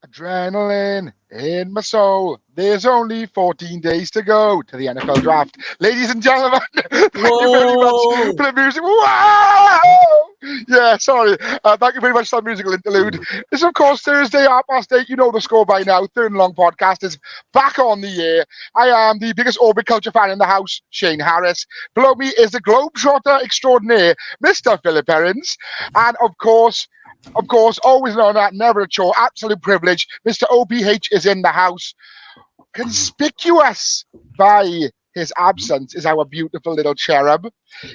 Adrenaline in my soul. There's only 14 days to go to the NFL draft. Ladies and gentlemen, thank you very much Whoa! for the music. Wow! Yeah, sorry. Thank you very much for that musical interlude. It's, of course, Thursday, 8:30. You know the score by now. Third and Long podcast is back on the air. I am the biggest Orbit culture fan in the house, Shane Harris. Below me is the Globetrotter extraordinaire, Mr. Philip Perrins. And, of course, always an honor, never a chore, absolute privilege. Mr. OPH is in the house. Conspicuous by his absence is our beautiful little cherub.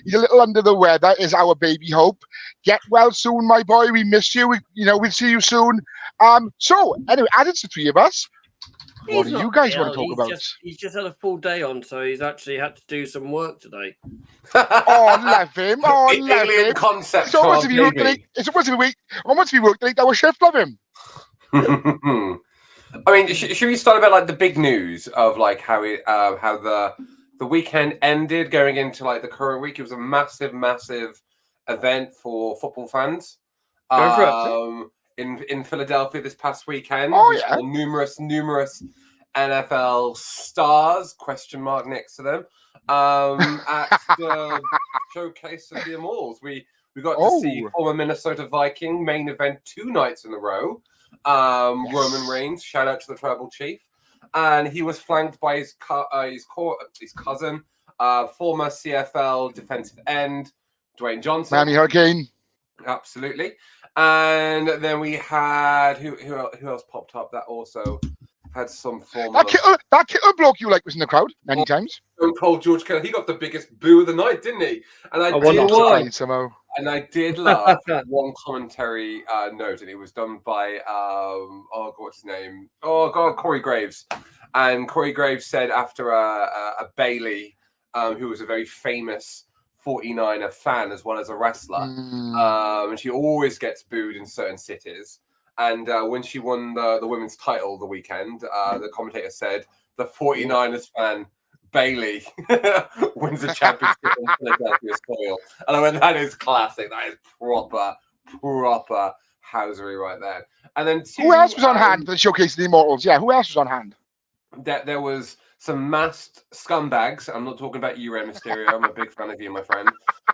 He's a little under the weather, is our baby Hope. Get well soon, my boy. We miss you. We'll see you soon. So, anyway, as it's the three of us, what do you guys want to talk about? He's just had a full day on, so he's actually had to do some work today. Oh, love him. Oh, the love alien him. concept. So much to be worked today. It's supposed to be week. How much to be worked today? Our chef love him. I mean, should we start about like the big news of like how the weekend ended going into like the current week? It was a massive event for football fans. Go for it. In Philadelphia this past weekend. Oh, we yeah. saw numerous NFL stars, question mark next to them, at the showcase of the Immortals. We got to see former Minnesota Viking main event 2 nights in a row. Yes. Roman Reigns, shout out to the Tribal Chief, and he was flanked by his cousin, former CFL defensive end Dwayne Johnson. Miami Hurricane. Absolutely. And then we had who else popped up that also had some form that Kittle bloke you like was in the crowd many times. Stone Cold George Kittle. He got the biggest boo of the night, didn't he? And I did love one commentary note, and it was done by what's his name? Oh God, Corey Graves. And Corey Graves said after a Bailey, who was a very famous 49er fan as well as a wrestler, and she always gets booed in certain cities. And when she won the women's title the weekend, the commentator said the 49ers fan Bailey wins the championship on Philadelphia soil. And I went, that is classic. That is proper housery right there. And then who else was on hand for the showcase of the Immortals? Yeah, who else was on hand? There was some masked scumbags. I'm not talking about you, Rey Mysterio. I'm a big fan of you, my friend.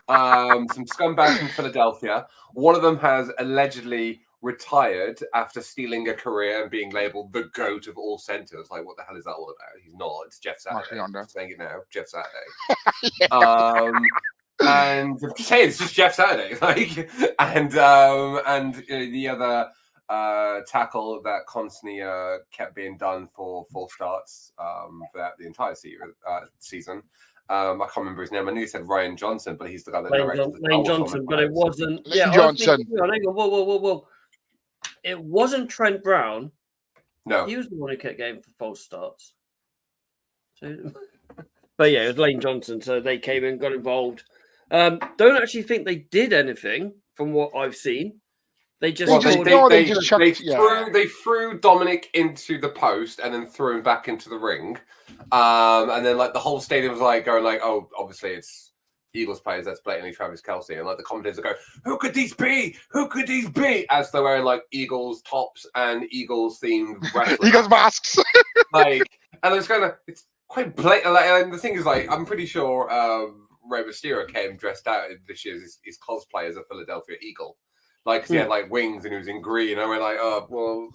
Some scumbags from Philadelphia. One of them has allegedly retired after stealing a career and being labeled the GOAT of all centers. Like, what the hell is that all about? He's not. It's Jeff Saturday. I'm saying it now. Jeff Saturday. And I'm just saying, it's just Jeff Saturday. Like, and the other tackle that constantly kept being done for false starts throughout the entire season. I can't remember his name. I knew he said Ryan Johnson, but he's the guy that directed Lane Johnson, but it wasn't. Lane Johnson. Whoa. It wasn't Trent Brown. No. He was the one who kept getting for false starts. So, but yeah, it was Lane Johnson. So they came in, got involved. Don't actually think they did anything from what I've seen. They just they threw Dominic into the post and then threw him back into the ring. And then like the whole stadium was like going like, oh, obviously it's Eagles players, that's blatantly Travis Kelce. And like the commentators are going, who could these be? Who could these be? As they're wearing like Eagles tops and Eagles themed wrestling. Eagles masks. Like, and it's kind of, it's quite blatant. Like, and the thing is, like, I'm pretty sure Rey Mysterio came dressed out this year's his cosplay as a Philadelphia Eagle. Like, 'cause he had like wings and he was in green. And we're like, oh, well,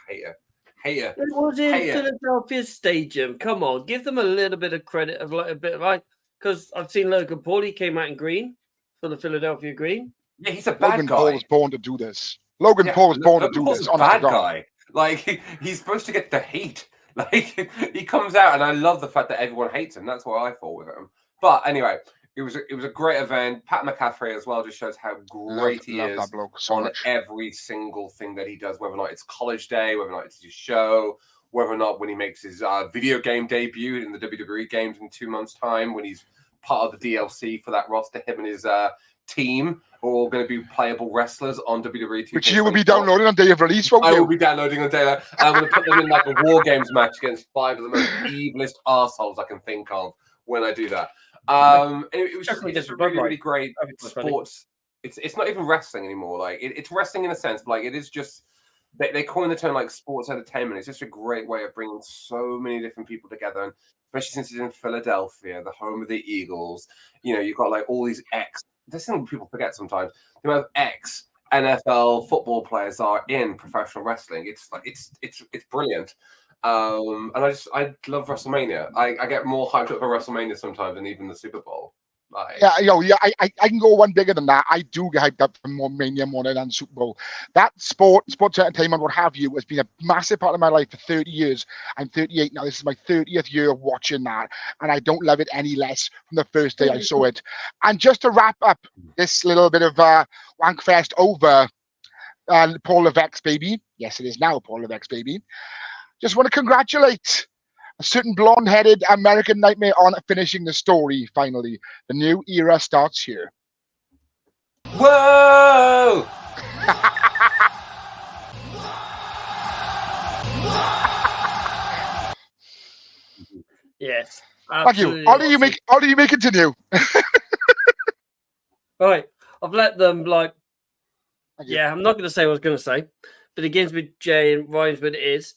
hate it. It was in Philadelphia Stadium. Come on, give them a little bit of credit of like a bit of like, because I've seen Logan Paul. He came out in green for the Philadelphia Green. Yeah, he's a bad Logan guy. Paul was born to do this. Logan Paul was born to do this. A bad guy. Like he's supposed to get the heat. Like he comes out, and I love the fact that everyone hates him. That's what I thought with him. But anyway, it was a great event. Pat McCaffrey as well just shows how great he is on every single thing that he does. Whether or not it's College Day, whether or not it's his show, whether or not when he makes his video game debut in the WWE games in 2 months' time, when he's part of the DLC for that roster, him and his team are all going to be playable wrestlers on WWE 2K24. Which you will be downloading on day of release, won't you? I will be downloading on day of release. And I'm going to put them in like a War Games match against 5 of the most evilest arseholes I can think of when I do that. It was just a really great sports. It's not even wrestling anymore. Like it's wrestling in a sense, but like it is just they coined the term like sports entertainment. It's just a great way of bringing so many different people together, and especially since it's in Philadelphia, the home of the Eagles. You've got like all these There's something people forget sometimes. The amount of NFL football players are in professional wrestling. It's like it's brilliant. And I love WrestleMania. I get more hyped up for WrestleMania sometimes than even the Super Bowl. I can go one bigger than that. I do get hyped up for more Mania more than Super Bowl. That sports entertainment, what have you, has been a massive part of my life for 30 years. I'm 38 now. This is my 30th year of watching that, and I don't love it any less from the first day I saw it. And just to wrap up this little bit of wankfest over Paul Levesque's baby. Yes, it is now Paul Levesque's baby. Just want to congratulate a certain blonde-headed American nightmare on finishing the story, finally. The new era starts here. Whoa! Yes. Thank you. Ollie, you may continue. Right. I've let them, I'm not going to say what I was going to say, but it begins with J and rhymes with is.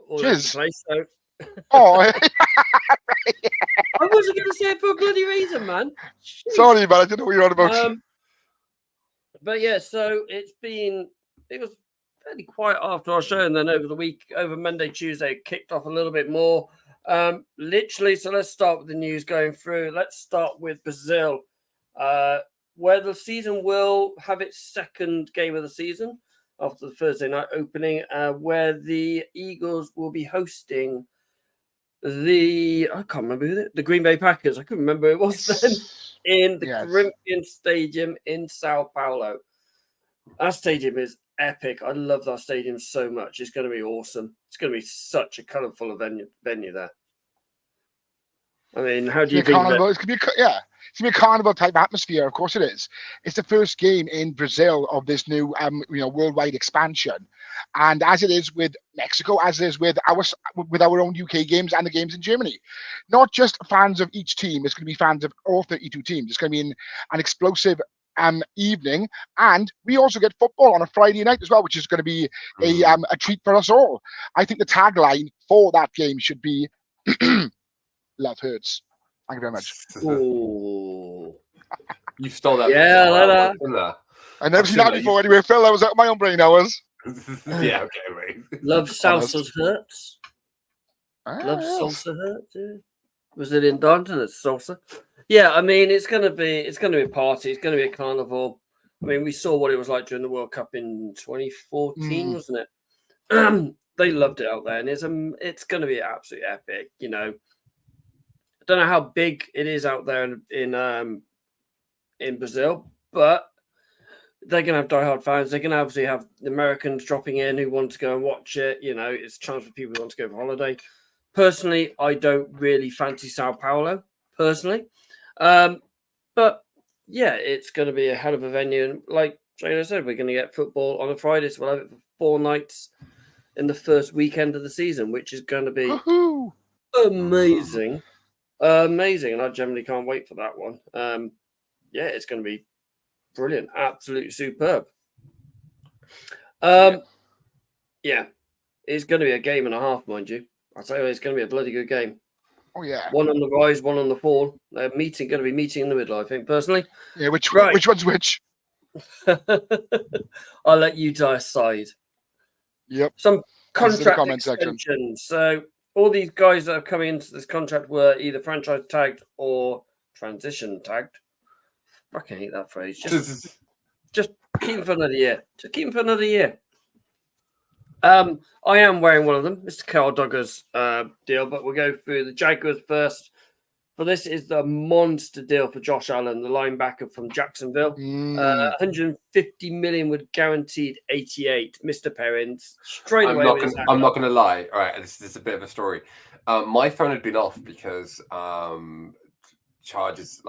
All over the place, so. Oh, I wasn't going to say it for a bloody reason, man. Jeez. Sorry, man. I didn't know what you're on about. But yeah, so it was fairly quiet after our show, and then over Monday, Tuesday, it kicked off a little bit more. Literally, so let's start with the news going through. Let's start with Brazil, where the season will have its second game of the season after the Thursday night opening, where the Eagles will be hosting the Green Bay Packers. I couldn't remember who it was then, in the Corinthians Stadium in Sao Paulo. That stadium is epic. I love that stadium so much. It's going to be awesome. It's going to be such a colourful venue there. I mean, how do you think of it? It's going to be a carnival type atmosphere. Of course it is. It's the first game in Brazil of this new worldwide expansion. And as it is with Mexico, as it is with our own UK games and the games in Germany, not just fans of each team. It's going to be fans of all 32 teams. It's going to be an explosive evening, and we also get football on a Friday night as well, which is going to be a treat for us all. I think the tagline for that game should be "Love Hurts." Thank you very much. Ooh. You stole that. Yeah, I never seen that before. Anyway, Phil, that was out my own brain hours. Yeah, okay, right. Love salsa hurts. Love salsa hurts. Yeah. Was it in Darlington? It's salsa. Yeah, I mean, it's gonna be a party. It's gonna be a carnival. I mean, we saw what it was like during the World Cup in 2014, wasn't it? They loved it out there, and it's gonna be absolutely epic. I don't know how big it is out there in Brazil, but they're gonna have diehard fans. They're gonna obviously have the Americans dropping in who want to go and watch it. It's a chance for people who want to go for holiday. Personally, I don't really fancy Sao Paulo. Personally. But yeah, it's going to be a hell of a venue. And like Jana said, we're going to get football on a Friday, so we'll have it for 4 nights in the first weekend of the season, which is going to be amazing. Amazing. And I generally can't wait for that one. Yeah, it's going to be brilliant. Absolutely superb. Yeah, it's going to be a game and a half, mind you. I'll tell you, it's going to be a bloody good game. Oh yeah, one on the rise, one on the fall. They're going to be meeting in the middle, I think, personally. Yeah, which one's which? I'll let you decide. Yep. Some contract extensions. So all these guys that are coming into this contract were either franchise tagged or transition tagged. I fucking hate that phrase. Just keep them for another year. Just keep them for another year. I am wearing one of them, Mr. Carl Duggar's deal, but we'll go through the Jaguars first. For this is the monster deal for Josh Allen, the linebacker from Jacksonville. 150 million with guaranteed 88. Mr. Perrins, straight away. I'm not going to lie. All right, this is a bit of a story. My phone had been off because charges,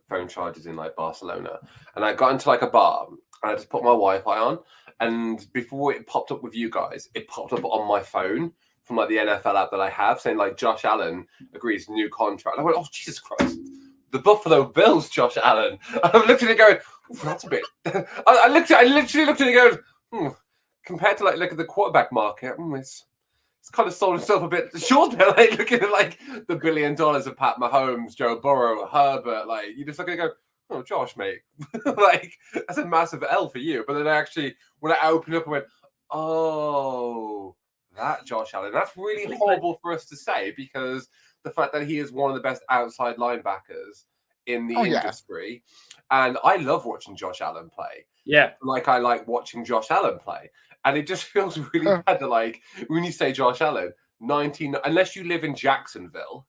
phone charges in Barcelona, and I got into a bar and I just put my Wi-Fi on. And before it popped up with you guys, it popped up on my phone from the NFL app that I have saying Josh Allen agrees new contract. I went, oh, Jesus Christ. The Buffalo Bills, Josh Allen. And I looked at it going, that's a bit. I literally looked at it going, compared to look at the quarterback market, it's kind of sold itself a bit short there. Like looking at the $1 billion of Pat Mahomes, Joe Burrow, Herbert, you just look at it and go, oh, Josh, mate, that's a massive L for you. But then when I opened up and went, oh, that Josh Allen, that's really horrible for us to say, because the fact that he is one of the best outside linebackers in the industry. Yeah. And I love watching Josh Allen play. Yeah. I like watching Josh Allen play. And it just feels really bad that, when you say Josh Allen, unless you live in Jacksonville,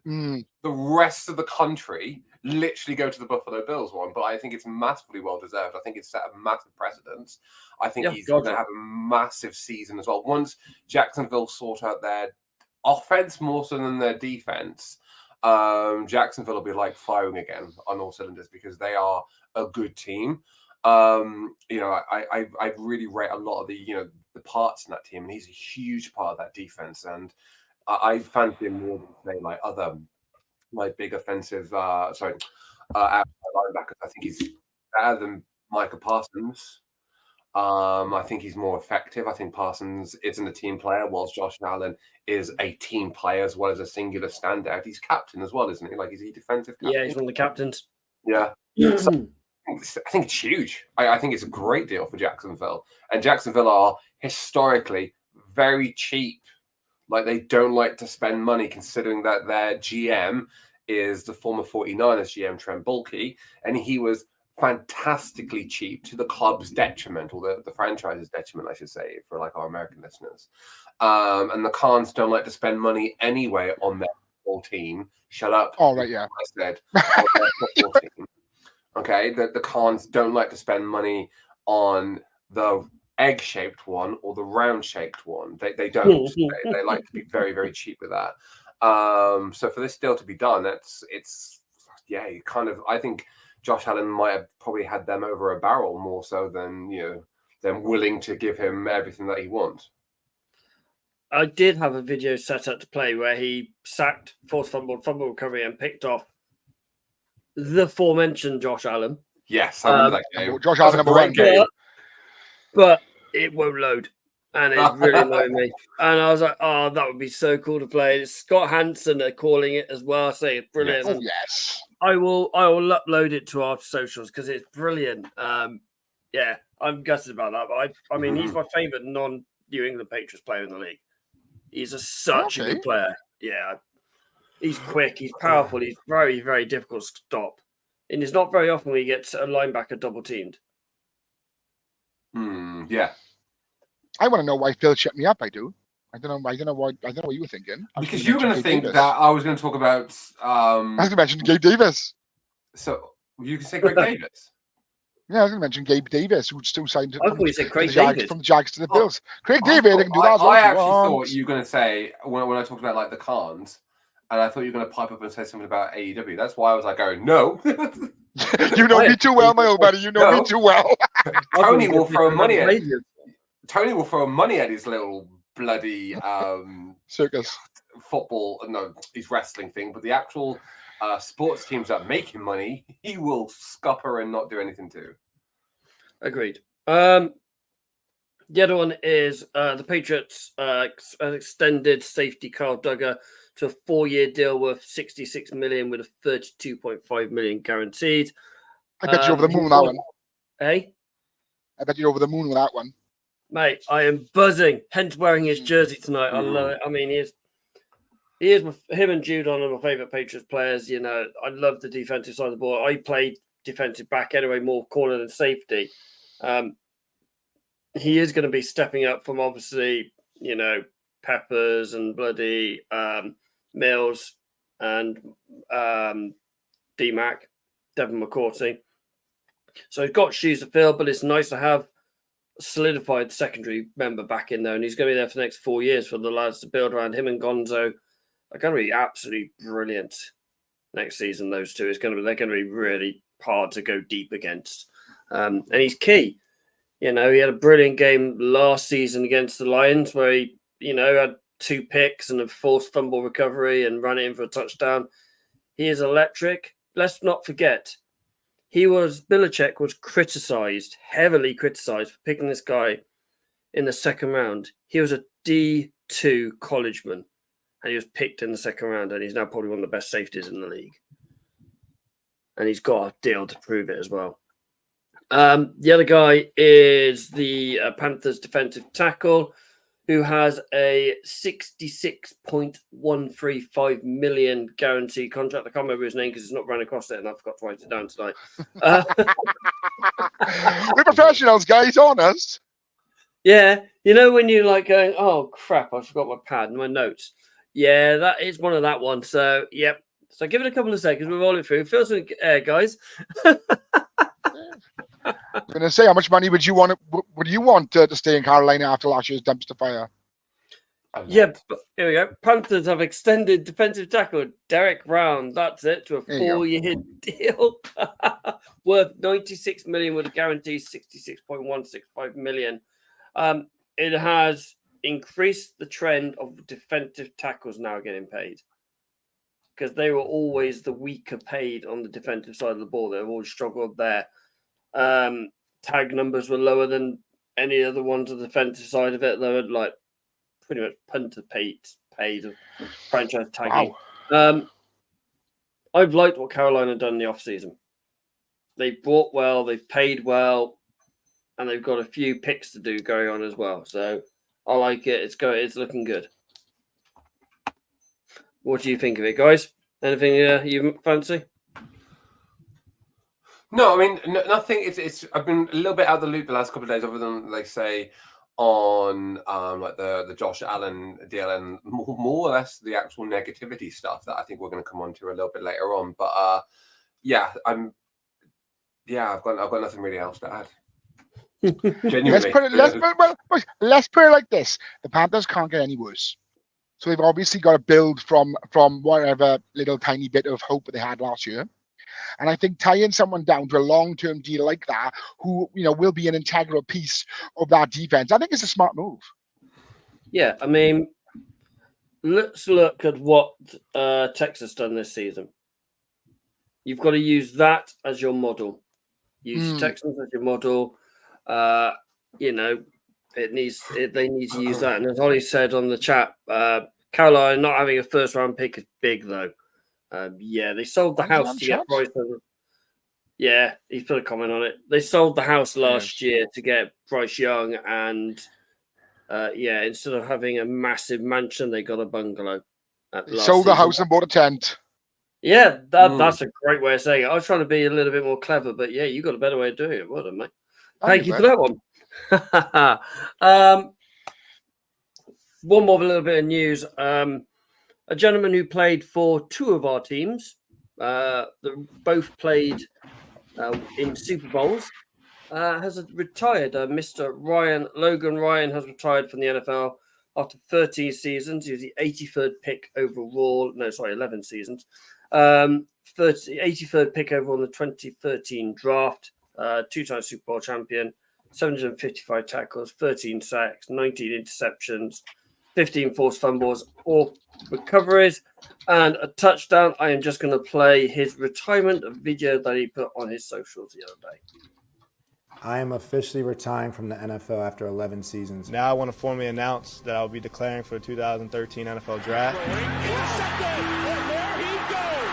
the rest of the country literally go to the Buffalo Bills one. But I think it's massively well-deserved. I think it's set a massive precedence. I think he's going to have a massive season as well. Once Jacksonville sort out their offense more so than their defense, Jacksonville will be firing again on all cylinders, because they are a good team. I really rate a lot of the parts in that team, and he's a huge part of that defense. And I fancy him more than say other big offensive outside linebackers. I think he's better than Micah Parsons. I think he's more effective. I think Parsons isn't a team player, whilst Josh Allen is a team player as well as a singular standout. He's captain as well, isn't he? Is he defensive captain? Yeah, he's one of the captains. Yeah. So, I think it's huge. I think it's a great deal for Jacksonville. And Jacksonville are historically very cheap. They don't like to spend money, considering that their GM is the former 49ers GM, Trent Baalke, and he was fantastically cheap, to the club's detriment, or the franchise's detriment, I should say, for our American listeners. And the Khans don't like to spend money anyway on their football team. Shut up. Oh, right, yeah. I said on their football team. Okay, the Khans don't like to spend money on the egg-shaped one or the round-shaped one. They don't. They like to be very, very cheap with that. So for this deal to be done, I think Josh Allen might have probably had them over a barrel more so than them willing to give him everything that he wants. I did have a video set up to play where he sacked, forced fumble recovery, and picked off the aforementioned Josh Allen. Yes, I remember that game. Josh Allen, number one game. But it won't load, and it's really annoying me. And I was like, oh, that would be so cool to play. It's Scott Hansen are calling it as well. I say it's brilliant. Yes. Oh, yes. I will upload it to our socials because it's brilliant. Yeah, I'm gutted about that. But I mean, he's my favorite non-New England Patriots player in the league. He's such a good player. Yeah. He's quick. He's powerful. He's very, very difficult to stop. And it's not very often we get a linebacker double-teamed. Yeah. I want to know why Phil shut me up. I do. I don't know what you were thinking. Because you were going to think that I was going to talk about. I was going to mention Gabe Davis. So you can say Greg Davis. Yeah, I was going to mention Gabe Davis, who's still signed I thought you said Craig Davis from the Jags to the Bills. Craig David, they can do that. I actually thought you were going to say when I talked about the Khans, and I thought you were going to pipe up and say something about AEW. That's why I was going, no. You know me too well, my old buddy. You know me too well. Tony will throw money at Tony will throw money at his little bloody circus football. No, his wrestling thing, but the actual sports teams that make him money, he will scupper and not do anything to. Agreed. The other one is the Patriots extended safety Carl Duggar to a 4-year deal worth $66 million with a $32.5 million guaranteed. I bet you're over the moon with that one. Hey? I bet you're over the moon with that one. Mate, I am buzzing. Hence wearing his jersey tonight. I love it. I mean, him and Judon are my favourite Patriots players. I love the defensive side of the ball. I played defensive back anyway, more corner than safety. He is going to be stepping up from obviously, Peppers and bloody Mills and D-Mac, Devin McCourty. So he's got shoes to fill, but it's nice to have a solidified secondary member back in there, and he's going to be there for the next 4 years for the lads to build around him. And Gonzo are going to be absolutely brilliant next season. Those two, they're going to be really hard to go deep against, and he's key. He had a brilliant game last season against the Lions where he, had 2 picks and a forced fumble recovery and ran it in for a touchdown. He is electric. Let's not forget, Belichick was heavily criticised for picking this guy in the second round. He was a D2 collegeman, and he was picked in the second round, and he's now probably one of the best safeties in the league. And he's got a deal to prove it as well. The other guy is the Panthers defensive tackle, who has a $66.135 million guaranteed contract. I can't remember his name because it's not run across it, and I forgot to write it down tonight. We're professionals, guys, honest. Yeah, you know when you're like going, oh crap, I forgot my pad and my notes. Yeah, that is one of that one. So, yep. So give it a couple of seconds. We'll roll it through. Feel some air, guys. I'm going to say, how much money would you want to stay in Carolina after last year's dumpster fire? Yeah, but here we go. Panthers have extended defensive tackle Derek Brown. That's it, to a 4-year deal worth $96 million with a guarantee $66.165 million. It has increased the trend of defensive tackles now getting paid, because they were always the weaker paid on the defensive side of the ball. They've always struggled there. Tag numbers were lower than any other ones on the defensive side of it. They were like pretty much punter paid of franchise tagging. Wow. I've liked what Carolina done in the offseason. They bought well, they've paid well, and they've got a few picks to do going on as well. So I like it. It's looking good. What do you think of it, guys? Anything you fancy? No, I mean nothing. It's I've been a little bit out of the loop the last couple of days, other than like say on like the Josh Allen deal and more or less the actual negativity stuff that I think we're going to come on to a little bit later on. But I've got nothing really else to add. Genuinely. Let's put it like this: the Panthers can't get any worse. So they've obviously got to build from whatever little tiny bit of hope that they had last year. And I think tying someone down to a long-term deal like that, who will be an integral piece of that defense, I think it's a smart move. Yeah, I mean, let's look at what Texas done this season. You've got to use that as your model. Use Texans as your model. They need to use that. And as Ollie said on the chat, Carolina not having a first-round pick is big, though. They sold the house to get Bryce. Yeah, he's put a comment on it. They sold the house last year to get Bryce Young, and instead of having a massive mansion, they got a bungalow. Sold the house and bought a tent. Yeah, that's a great way of saying it. I was trying to be a little bit more clever, but yeah, you got a better way of doing it. Well done, mate. Thank you for that one. One more little bit of news. A gentleman who played for two of our teams, both played in Super Bowls, has retired. Mr. Logan Ryan has retired from the NFL after 13 seasons. He was the 83rd pick overall. 11 seasons. 83rd pick overall in the 2013 draft. Two-time Super Bowl champion. 755 tackles, 13 sacks, 19 interceptions, 15 forced fumbles, 4 recoveries, and a touchdown. I am just going to play his retirement video that he put on his socials the other day. I am officially retiring from the NFL after 11 seasons. Now I want to formally announce that I'll be declaring for the 2013 NFL Draft. Intercepted, and there he goes.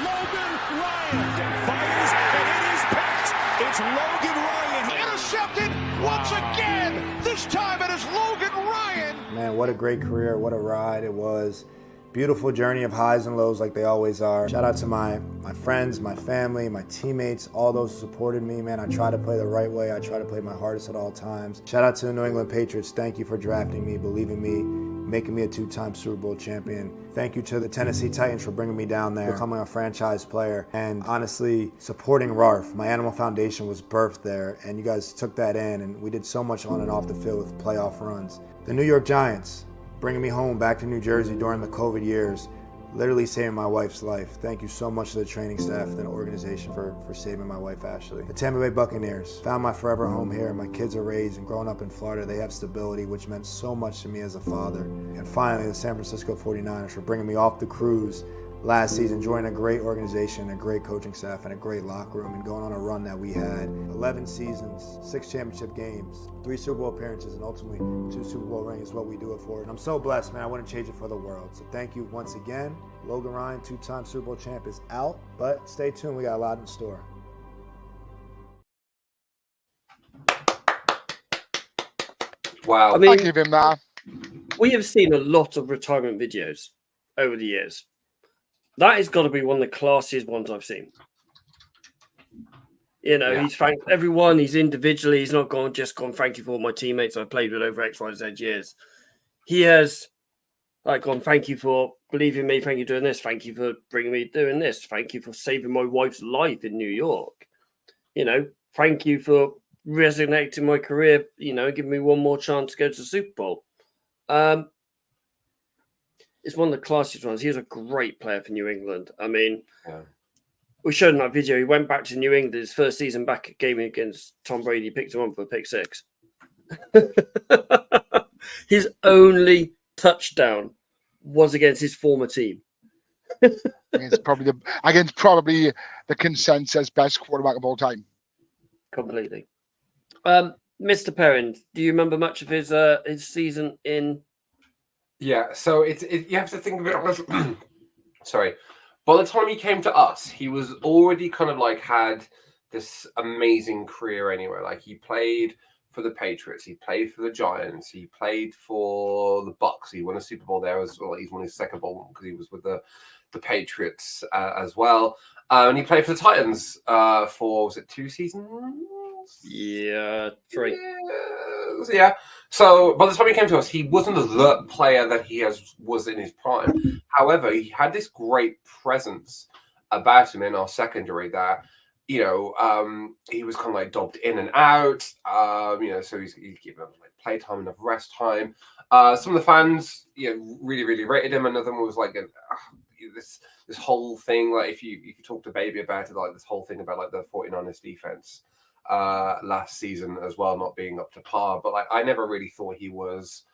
Logan Ryan fires, and it is picked. It's Logan Ryan. Intercepted once again. This time it is Logan Ryan. Man, what a great career. What a ride it was. Beautiful journey of highs and lows like they always are. Shout out to my friends, my family, my teammates, all those who supported me, man. I try to play the right way. I try to play my hardest at all times. Shout out to the New England Patriots. Thank you for drafting me, believing me, making me a 2-time Super Bowl champion. Thank you to the Tennessee Titans for bringing me down there, becoming a franchise player, and honestly supporting RARF. My Animal Foundation was birthed there, and you guys took that in, and we did so much on and off the field with playoff runs. The New York Giants, bringing me home back to New Jersey during the COVID years, literally saving my wife's life. Thank you so much to the training staff and the organization for saving my wife, Ashley. The Tampa Bay Buccaneers, found my forever home here. My kids are raised and growing up in Florida. They have stability, which meant so much to me as a father. And finally, the San Francisco 49ers for bringing me off the cruise last season, joining a great organization, a great coaching staff, and a great locker room, and going on a run that we had. 11 seasons, 6 championship games, 3 Super Bowl appearances, and ultimately 2 Super Bowl rings is what we do it for. And I'm so blessed, man. I wouldn't change it for the world. So thank you once again. Logan Ryan, 2-time Super Bowl champ, is out, but stay tuned. We got a lot in store. Wow. I mean, Thank you, Vim. We have seen a lot of retirement videos over the years. That has got to be one of the classiest ones I've seen. You know, He's thanked everyone. He's individually. He's not just gone, thank you for all my teammates I've played with over X, Y, Z years. He has gone, thank you for believing in me. Thank you for doing this. Thank you for bringing me doing this. Thank you for saving my wife's life in New York. You know, thank you for resonating my career, giving me one more chance to go to the Super Bowl. It's one of the classiest ones. He was a great player for New England. I mean, we showed in that video, he went back to New England his first season back at game against Tom Brady, picked him up for a pick 6. His only touchdown was against his former team. It's probably the consensus best quarterback of all time. Completely. Mr. Perrin, do you remember much of his season in? Yeah, so you have to think of it as sorry. By the time he came to us, he was already kind of had this amazing career anyway. Like, he played for the Patriots, he played for the Giants, he played for the Bucks. He won a Super Bowl there as well. He's won his second bowl because he was with the Patriots as well. And he played for the Titans for, was it 2 seasons? Yeah, 3. Yeah. So by the time he came to us, he wasn't the player that he was in his prime. However, he had this great presence about him in our secondary that, he was kind of dobbed in and out. So he's given him play time, enough rest time. Some of the fans, really, really rated him. Another one was this whole thing. If you talk to Baby about it, this whole thing about the 49ers defense last season as well, not being up to par. But I never really thought he was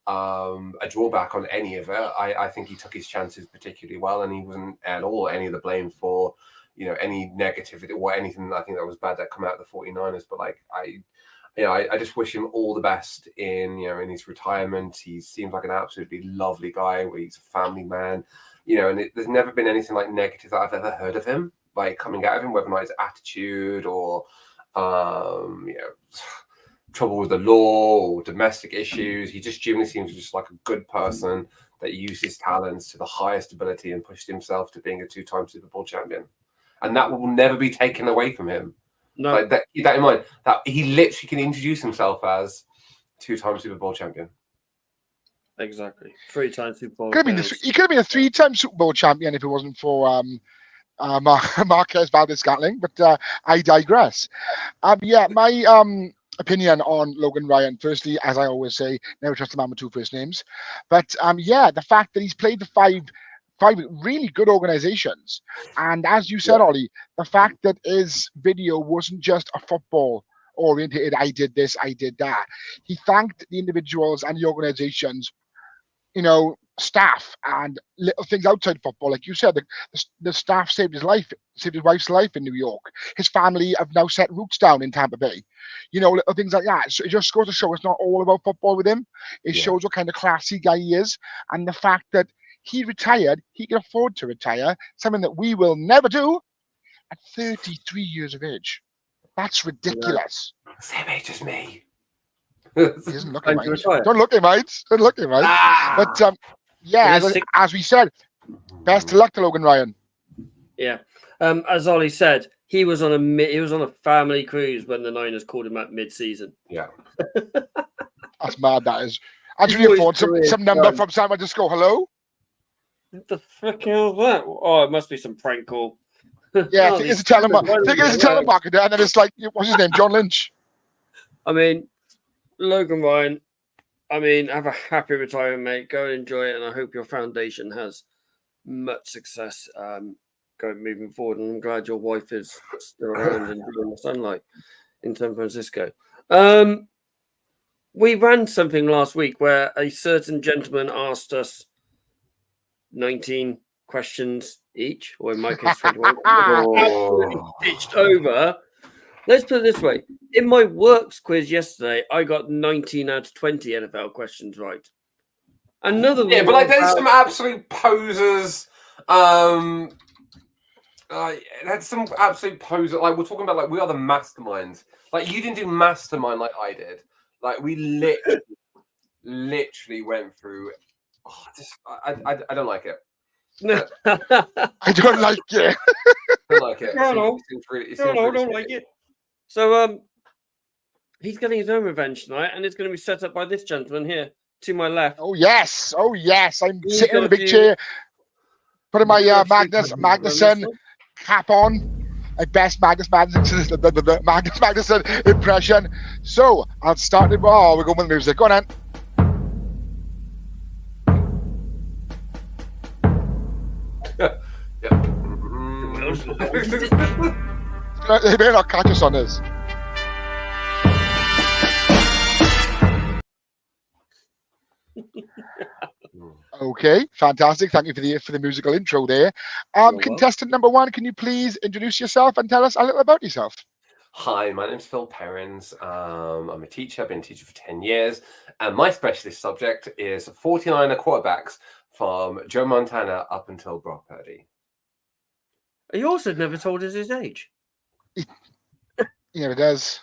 a drawback on any of it. I think he took his chances particularly well, and he wasn't at all any of the blame for any negativity or anything I think that was bad that come out of the 49ers. But I just wish him all the best in his retirement. He seems like an absolutely lovely guy. He's a family man, and there's never been anything negative that I've ever heard of him, coming out of him, whether or not his attitude or trouble with the law or domestic issues. He just genuinely seems just like a good person that used his talents to the highest ability and pushed himself to being a 2-time Super Bowl champion. And that will never be taken away from him. No. Keep that in mind, that he literally can introduce himself as 2-time Super Bowl champion. Exactly. 3-time Super Bowl. He could have been a 3-time Super Bowl champion if it wasn't for Marquez Valdez-Scantling, but I digress. My opinion on Logan Ryan, firstly, as I always say, never trust a man with 2 first names. But the fact that he's played the 5 really good organizations, and as you said, Ollie, the fact that his video wasn't just a football oriented, I did this, I did that. He thanked the individuals and the organizations, staff and little things outside football. Like you said, the staff saved his wife's life in New York. His family have now set roots down in Tampa Bay. Little things like that. So it just goes to show it's not all about football with him. It shows what kind of classy guy he is, and the fact that he retired, he can afford to retire, something that we will never do at 33 years of age. That's ridiculous. Same age as me. He doesn't look at mine. Don't look at mine. Don't look at mine. But as we said, best of luck to Logan Ryan. Yeah. As Ollie said, he was on a family cruise when the Niners called him up mid-season. Yeah. That's mad, that is. Actually, afford some number from San Francisco. Hello? What the frick is that? Oh, it must be some prank call. Yeah, I think it's a telemarketer, and then it's what's his name? John Lynch. I mean, Logan Ryan, have a happy retirement, mate. Go and enjoy it, and I hope your foundation has much success moving forward. And I'm glad your wife is still around and in the sunlight in San Francisco. We ran something last week where a certain gentleman asked us 19 questions each, or in my case, 21. Absolutely pitched over. Let's put it this way. In my works quiz yesterday, I got 19 out of 20 NFL questions right. Another but like there's some absolute posers. That's some absolute poser. Like we're talking about, like we are the masterminds. Like you didn't do mastermind like I did. Like we literally went through. Oh, I don't like it. I don't like it. I don't like it. No, don't like it. So he's getting his own revenge tonight, and it's going to be set up by this gentleman here to my left. Oh yes. I'm sitting in a big chair, putting my Magnuson cap on. My best Magnus Magnuson impression. So I'll start it. Oh, we're going with the music. Go on, then. They may not catch us on this. Okay, fantastic. Thank you for the musical intro there. Contestant number 1, can you please introduce yourself and tell us a little about yourself? Hi, my name's Phil Perrins. I'm a teacher. I've been a teacher for 10 years. And my specialist subject is 49er quarterbacks from Joe Montana up until Brock Purdy. He also never told us his age. He never does.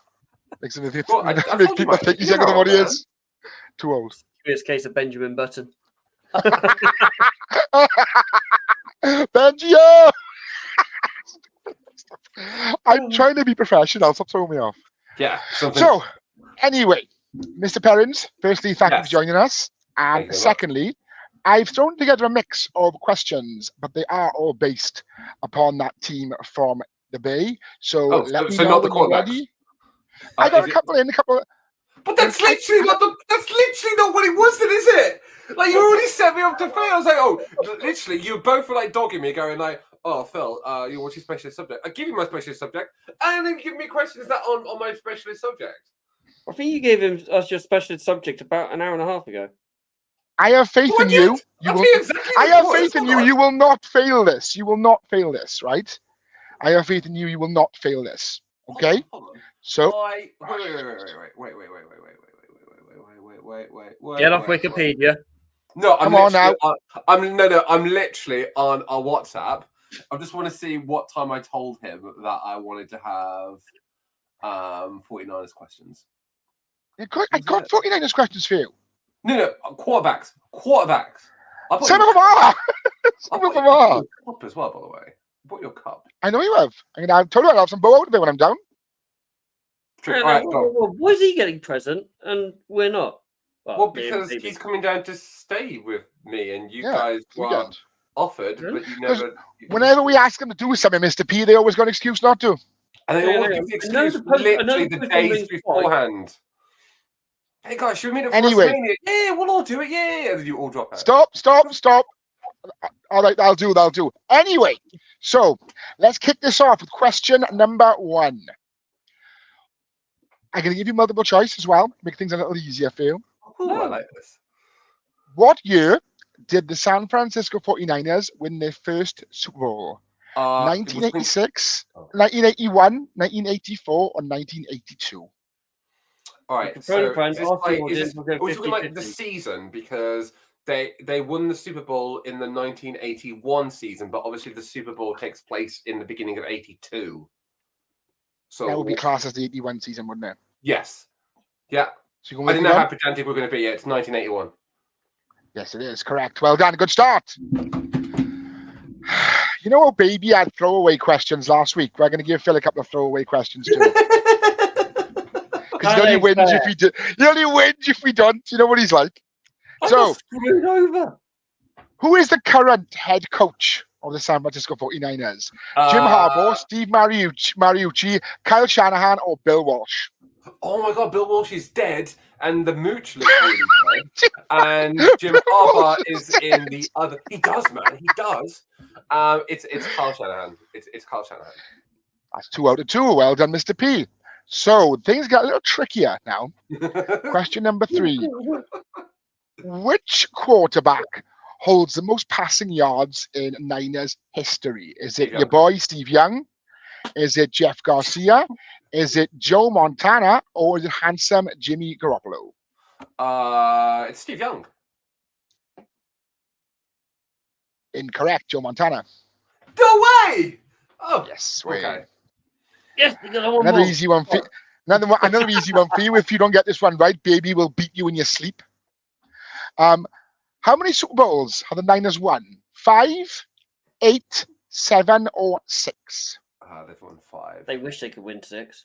Makes him make people think he's younger than what he is. Too old. Curious case of Benjamin Button. Benji! I'm trying to be professional. Stop throwing me off. Yeah. So, anyway, Mr. Perrins, firstly, thank you for joining us. And secondly, I've thrown together a mix of questions, but they are all based upon that team from the Bay. So let me know not the when you're ready. I got a couple. But that's literally not what it was, then, is it? Like, you already set me up to fail. I was like, oh, literally, you both were like dogging me, going like, oh, Phil, what's your specialist subject? I give you my specialist subject, and then give me questions that on my specialist subject. I think you gave us your specialist subject about an hour and a half ago. I have faith in you. I have faith in you. You will not fail this. You will not fail this, right? I have faith in you. You will not fail this. Okay? Hold on. So wait. Get off Wikipedia. No, I'm on now. I'm literally on our WhatsApp. I just want to see what time I told him that I wanted to have 49ers questions. I got 49ers questions for you. No, quarterbacks. Some of them are. Some of them are. Cup as well, by the way. I bought your cup. I know you have. I mean, I've told you I'll have some bow out of it when I'm down. True. All right, why is he getting present and we're not? Well, because he's coming down to stay with me, and you guys were offered, but you never. Whenever we ask him to do something, Mr. P, they always got an excuse not to. And they always give the excuse literally the days beforehand. Hey guys, should we meet at WrestleMania? Yeah, we'll all do it. Yeah, and you all drop out. Stop. All right, I'll do. Anyway, so let's kick this off with question number 1. I'm going to give you multiple choice as well, make things a little easier for you. Ooh, I like this. What year did the San Francisco 49ers win their first Super Bowl? 1986, 1981, 1984, or 1982? All right, so we're talking like the season, because they won the Super Bowl in the 1981 season, but obviously the Super Bowl takes place in the beginning of 82. So that would be classed as the 81 season, wouldn't it? Yes. Yeah. So I didn't know how pedantic we're going to be yet. It's 1981. Yes, it is. Correct. Well done. Good start. You know how Baby had throwaway questions last week? We're going to give Phil a couple of throwaway questions too. Because he only wins if we do. He only wins if we don't. You know what he's like. So, screwed over. Who is the current head coach of the San Francisco 49ers? Jim Harbaugh, Steve Mariucci, Kyle Shanahan, or Bill Walsh? Oh my God, Bill Walsh is dead, and the Mooch looks really dead, and Jim Harbaugh is in the other. He does, man. He does. It's Kyle Shanahan. It's Kyle Shanahan. That's 2 out of 2. Well done, Mr. P. So things get a little trickier now. Question number 3. Which quarterback holds the most passing yards in Niners history? Is it your boy Steve Young? Is it Jeff Garcia? Is it Joe Montana? Or is it handsome Jimmy Garoppolo? It's Steve Young. Incorrect, Joe Montana. No way! Oh, yes, okay. Yes, another easy one for another easy one for you. If you don't get this one right, baby will beat you in your sleep. How many Super Bowls have the Niners won? 5, 8, 7, or 6? They've won 5. They wish they could win 6.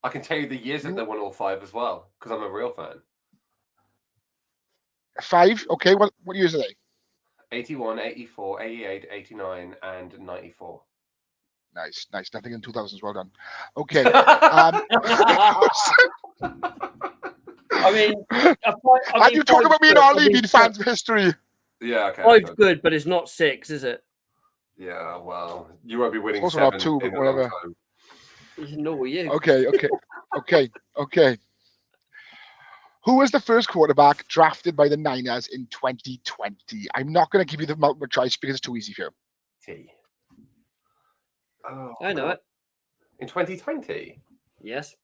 I can tell you the years that they won all 5 as well, because I'm a real fan. 5? Okay, what years are they? 81, 84, 88, 89, and 94. Nice. Nothing in 2000s. Well done. Okay. I mean, and you talk about me and Ollie being fans of history. Yeah, okay. 5's good, but it's not 6, is it? Yeah, well, you won't be winning also 7 not 2, but in whatever. a long time. No, you. Okay. Who was the first quarterback drafted by the Niners in 2020? I'm not going to give you the multiple choice because it's too easy for you. T. Oh, I know it. In 2020? Yes.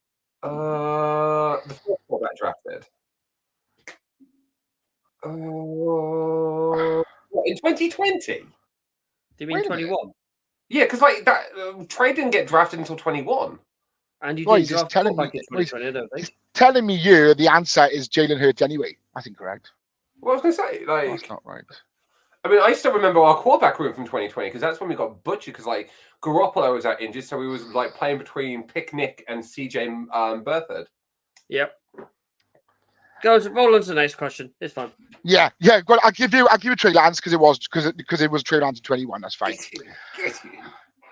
The first quarterback drafted. In 2020? Do you mean 21? Yeah, because like that Trey didn't get drafted until 21. And you didn't draft telling back in 2020, I don't think. He's telling me the answer is Jalen Hurts anyway. That's incorrect. Well, I was going to say, like... That's not right. I mean, I still remember our quarterback room from 2020 because that's when we got butchered because, like, Garoppolo was out injured, so he was, like, playing between Picnic and CJ Berthard. Yep. Roll on to the next question. It's fine. Yeah. Well, I'll give you Trey Lance because it was Trey Lance in 21. That's fine.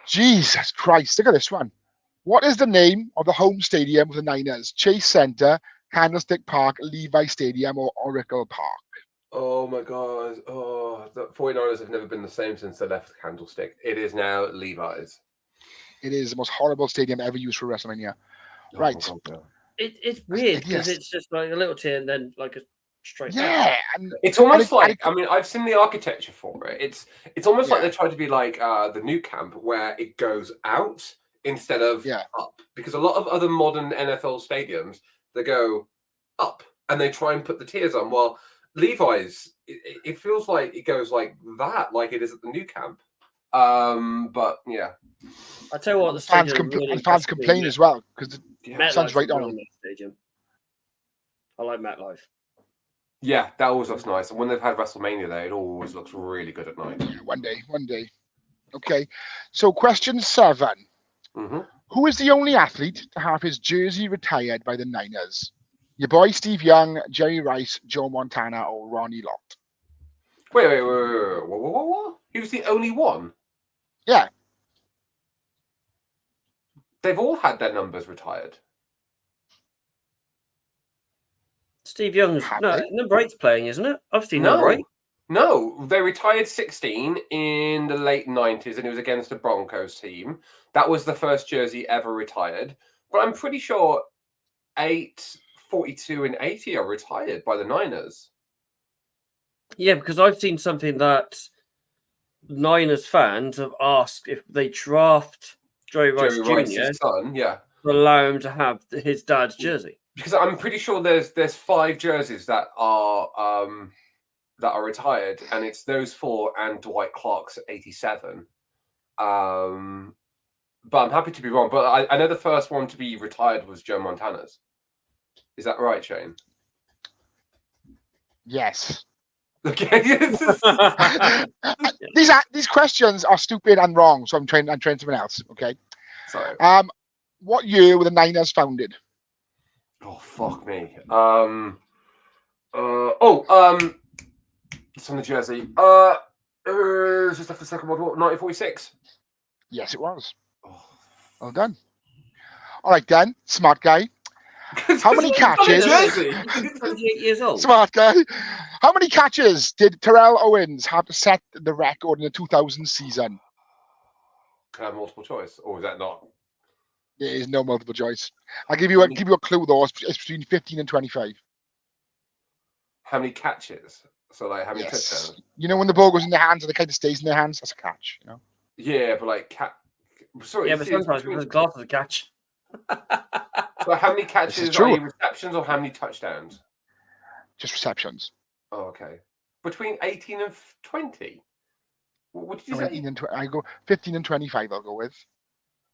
Jesus Christ! Look at this one. What is the name of the home stadium of the Niners? Chase Center, Candlestick Park, Levi Stadium, or Oracle Park? Oh my God! Oh, the 49ers have never been the same since they left Candlestick. It is now Levi's. It is the most horrible stadium ever used for WrestleMania. Oh, right. God, yeah. It's weird because it's just like a little tier and then like a straight. Yeah, it's almost like I mean I've seen the architecture for it. It's almost like they tried to be like the new camp where it goes out instead of up, because a lot of other modern NFL stadiums they go up and they try and put the tiers on. Well, Levi's it feels like it goes like that, like it is at the new camp. But yeah, I tell you what, the fans complain as well because the sun's right on them. Stadium. I like MetLife. Yeah, that always looks nice. And when they've had WrestleMania there, it always looks really good at night. One day. Okay, so question 7. Mm-hmm. Who is the only athlete to have his jersey retired by the Niners? Your boy Steve Young, Jerry Rice, Joe Montana, or Ronnie Lott? Wait. What? He was the only one? Yeah. They've all had their numbers retired. Steve Young's number 8's playing, isn't it? I've seen number 8. No, they retired 16 in the late 90s, and it was against the Broncos team. That was the first jersey ever retired. But I'm pretty sure 8, 42, and 80 are retired by the Niners. Yeah, because I've seen something that Niners fans have asked if they draft Jerry Rice Jr. son, to allow him to have his dad's jersey. Because I'm pretty sure there's 5 jerseys that are retired, and it's those 4 and Dwight Clark's 87. But I'm happy to be wrong. But I know the first one to be retired was Joe Montana's. Is that right, Shane? Yes. Okay. These questions are stupid and wrong, so I'm trying something else. Okay. Sorry. What year were the Niners founded? Oh fuck me. It's on the jersey. Just after the Second World War, 1946. Yes, it was. Oh. Well done. All right, Dan, smart guy. How many catches? 28 years old. Smart guy. How many catches did Terrell Owens have to set the record in the 2000 season? Can I have multiple choice, or is that not? There is no multiple choice. I'll give you a clue though. It's between 15 and 25. how many catches? So like how many touchdowns? You know when the ball goes in their hands and it kind of stays in their hands, that's a catch. You know. Yeah, but like Sorry. Yeah, but sometimes because glass is a catch. So how many catches are you receptions or how many touchdowns? Just receptions. Oh, okay. Between 18 and 20. What did you say? 18 and I go 15 and 25. I'll go with.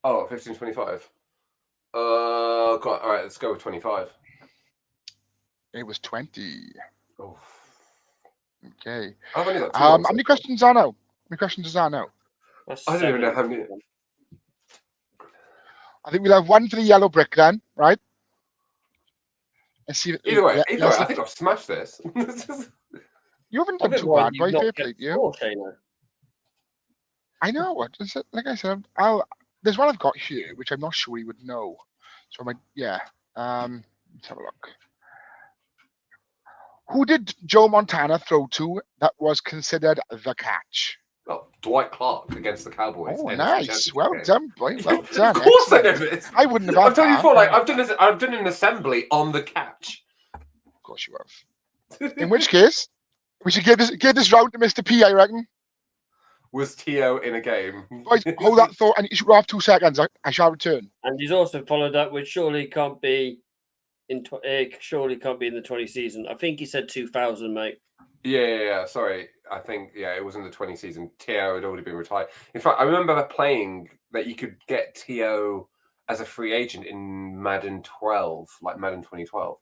Oh, 15 and 25. God. All right, let's go with 25. It was 20. Oh. Okay. I've only got two. How many questions are now? How many questions is that now? I don't even know how many. I think we'll have one for the yellow brick then, right? Let's see. Either way, I think I've smashed this. You haven't done too bad, boy. Fair play to you. Shayna. I know. Like I said, there's one I've got here, which I'm not sure he would know. So I might, yeah. Let's have a look. Who did Joe Montana throw to that was considered the catch? Oh, Dwight Clark against the Cowboys. Oh, nice. Well done, boy. Well done. Of course I know this. I wouldn't have had I've told you before, like, I've done an assembly on the catch. Of course you have. In which case, we should give this round to Mr. P, I reckon. Was T.O. in a game? Right, hold that thought, and you should have 2 seconds. I shall return. And he's also followed up with surely can't be in the 20 season. I think he said 2000, mate. Yeah. Sorry, I think it was in the 20 season. T.O. had already been retired. In fact, I remember playing that you could get T.O. as a free agent in Madden 12, like Madden 2012.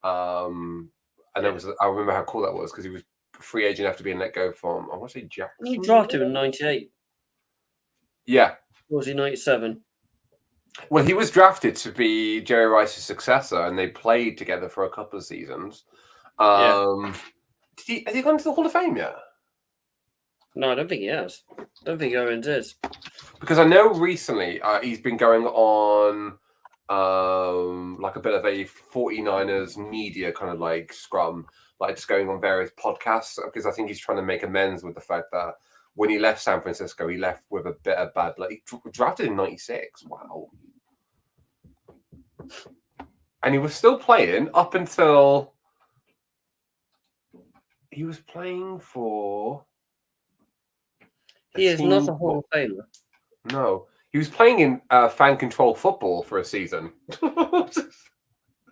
And I remember how cool that was because he was free agent after being let go from, I want to say Jackson. He drafted him in 98. Yeah. Or was he 97? Well, he was drafted to be Jerry Rice's successor, and they played together for a couple of seasons. Has he gone to the Hall of Fame yet? No, I don't think he has. I don't think Owens is. Because I know recently he's been going on like a bit of a 49ers media kind of like scrum, like just going on various podcasts, because I think he's trying to make amends with the fact that when he left San Francisco, he left with a bit of bad blood. He drafted in 96. Wow. And he was still playing up until he was playing for... He is not a Hall of Famer. No. He was playing in fan control football for a season.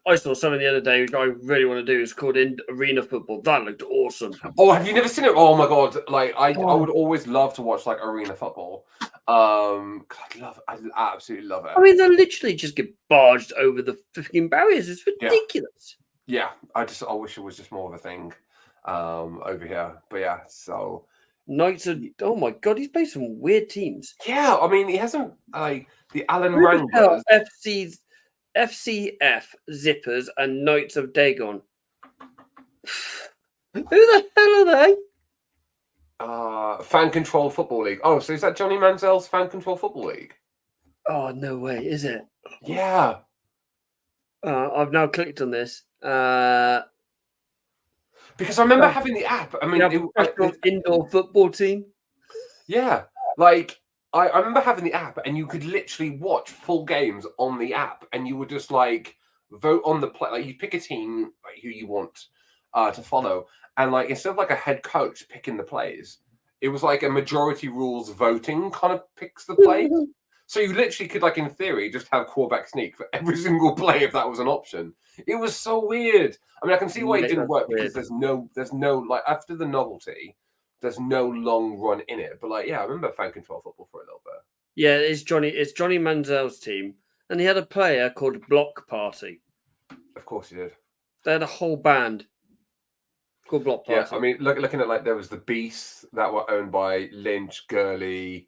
I saw something the other day which I really want to do. It's called arena football. That looked awesome. Oh, have you never seen it? Oh my god! Like I would always love to watch like arena football. I absolutely love it. I mean, they literally just get barged over the freaking barriers. It's ridiculous. Yeah, I wish it was just more of a thing over here. But yeah, so Knights of my god, he's played some weird teams. Yeah, I mean, he hasn't like the Allen Wranglers, FCF Zippers and Knights of Dagon. Who the hell are they? Fan Control Football League. Oh, so is that Johnny Manziel's Fan Control Football League? Oh, no way, is it? Yeah. I've now clicked on this. Because I remember having the app. I mean, indoor football team. Yeah, like I remember having the app, and you could literally watch full games on the app, and you would just like vote on the play. Like you pick a team like, who you want to follow, and like instead of like a head coach picking the plays, it was like a majority rules voting kind of picks the plays. So you literally could, like in theory, just have quarterback sneak for every single play if that was an option. It was so weird. I mean, I can see why it didn't work because there's no like after the novelty, there's no long run in it. But like, yeah, I remember fan control football for a little bit. Yeah, it's Johnny Manziel's team, and he had a player called Block Party. Of course he did. They had a whole band called Block Party. Yeah, I mean, looking at like there was the Beasts that were owned by Lynch, Gurley,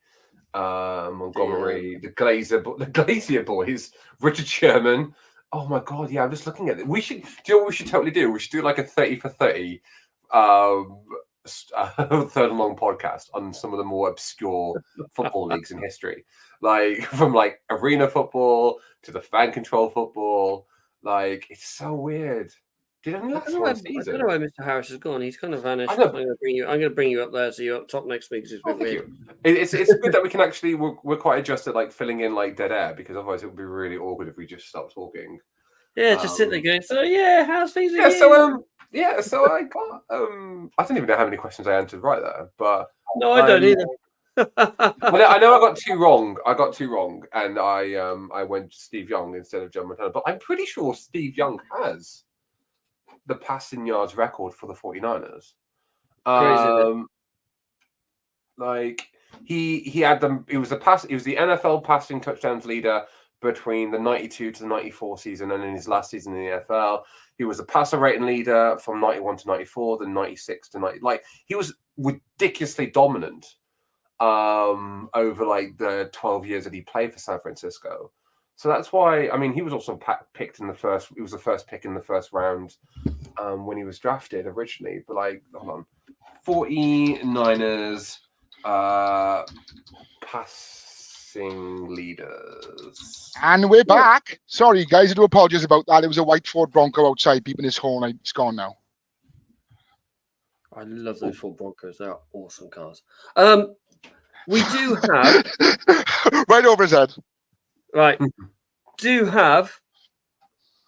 Montgomery, the Glazier boys, Richard Sherman. Oh my god, yeah, I'm just looking at it. Do you know what we should totally do? We should do like a 30 for 30 third and long podcast on some of the more obscure football leagues in history. Like from like arena football to the fan control football. Like it's so weird. Did only last one season. I don't know where Mr. Harris has gone. He's kind of vanished. I'm going to bring you up there so you're up top next week. It's good that we can actually we're quite adjusted like filling in like dead air because otherwise it would be really awkward if we just stopped talking. Yeah, just sit there going, so yeah, how's things Yeah, again? So I got I don't even know how many questions I answered right there, but no, I don't either. I know I got two wrong. And I went to Steve Young instead of John Montana. But I'm pretty sure Steve Young has the passing yards record for the 49ers. Crazy. Like he had them. He was the NFL passing touchdowns leader between the 92 to the 94 season, and in his last season in the NFL, he was the passer rating leader from 91 to 94, then 96 to 90. Like he was ridiculously dominant over like the 12 years that he played for San Francisco. So that's why, I mean, he was also picked in the first. He was the first pick in the first round when he was drafted originally. But like, hold on, 49ers. Passing leaders. And we're back. Sorry, guys, I do apologize about that. It was a white Ford Bronco outside beeping his horn. It's gone now. I love those Ford Broncos. They are awesome cars. We do have right over his head. Right. Do have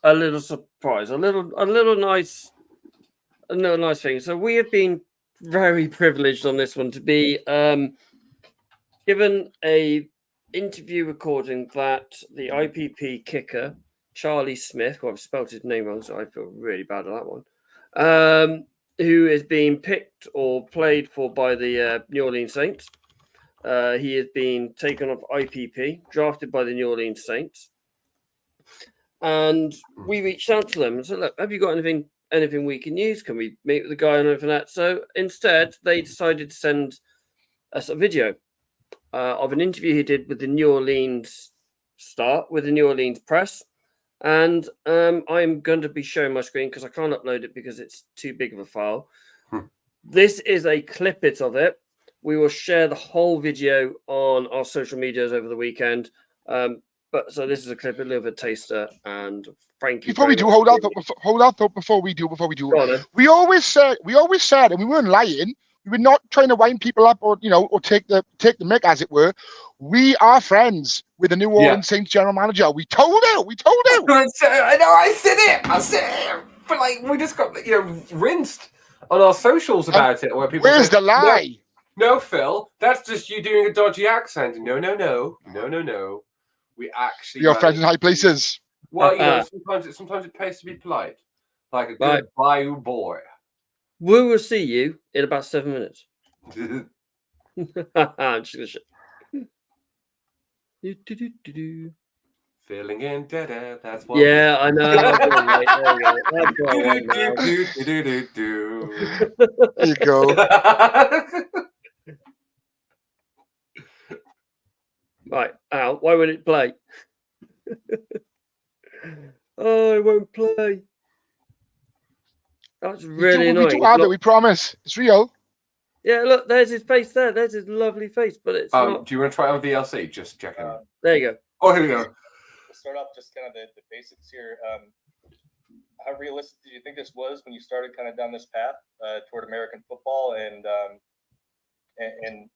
a little surprise, a little nice thing. So we have been very privileged on this one to be given a interview recording that the IPP kicker Charlie Smyth, I've spelled his name wrong, so I feel really bad at that one, who is being picked or played for by the New Orleans Saints. He has been taken off IPP, drafted by the New Orleans Saints, and we reached out to them and said, "Look, have you got anything we can use? Can we meet with the guy and everything that?" So instead, they decided to send us a video of an interview he did with the New Orleans with the New Orleans press. And I'm going to be showing my screen because I can't upload it because it's too big of a file. This is a clippet of it. We will share the whole video on our social medias over the weekend. But so this is a clip, a little bit of a taster, and Frankie. Before we do, hold out before we do. We always said, and we weren't lying. We were not trying to wind people up or take the mick, as it were. We are friends with the New Orleans Saints general manager. We told him. I know. I said it. But like, we just got rinsed on our socials about it. Where people where's the lie? No, Phil. That's just you doing a dodgy accent. No. We actually. We are friends in high places. Well, sometimes it pays to be polite, like a good Bayou boy. We will see you in about 7 minutes. I'm just gonna Feeling in dead. That's what. Yeah, I know. There you go. Right, Al, why won't it play? Oh, it won't play. That's really annoying. We do have it, we promise. It's real. Yeah, look, there's his face there. There's his lovely face, but it's not. Do you want to try on VLC? Just checking. There you go. Oh, here we go. Let's start off just kind of the basics here. How realistic did you think this was when you started kind of down this path toward American football, and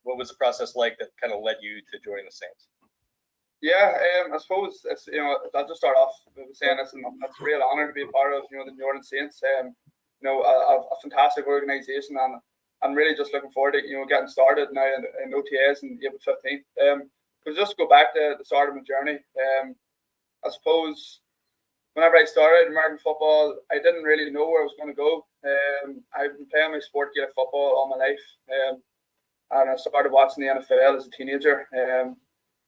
what was the process like that kind of led you to joining the Saints? Yeah, I suppose it's, I'll just start off with saying it's a real honor to be a part of the New Orleans Saints. A fantastic organization, and I'm really just looking forward to getting started now in OTAs on April 15th. But just to go back to the start of my journey, I suppose whenever I started American football, I didn't really know where I was going to go. I've been playing my sport, Gaelic football, all my life, and I started watching the NFL as a teenager.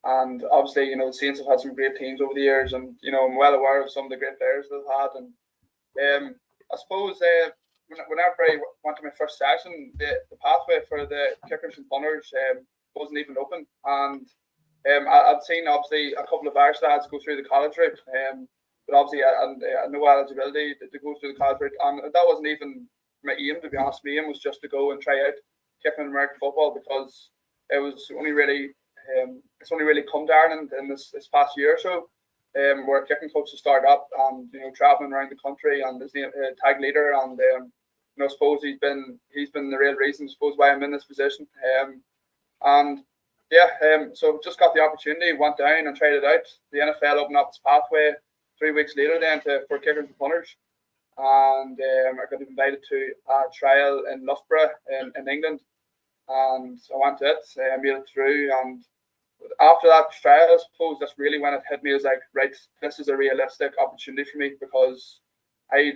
And obviously, the Saints have had some great teams over the years, and I'm well aware of some of the great players they've had. And I suppose whenever I went to my first session, the pathway for the kickers and punters wasn't even open. And I'd seen obviously a couple of Irish lads go through the college route, but obviously I had no eligibility to go through the college route, and that wasn't even my aim, to be honest. My aim was just to go and try out kicking American football, because it was only really come to Ireland in this past year or so, where kicking coaches started up and traveling around the country, and his tag leader, and I suppose he's been the real reason, I suppose, why I'm in this position. So just got the opportunity, went down and tried it out. The NFL opened up its pathway 3 weeks later then for kickers and punters, and I got invited to a trial in Loughborough in England, and I went to it. I made it through, and after that trial, I suppose that's really when it hit me. It was like, right, this is a realistic opportunity for me, because I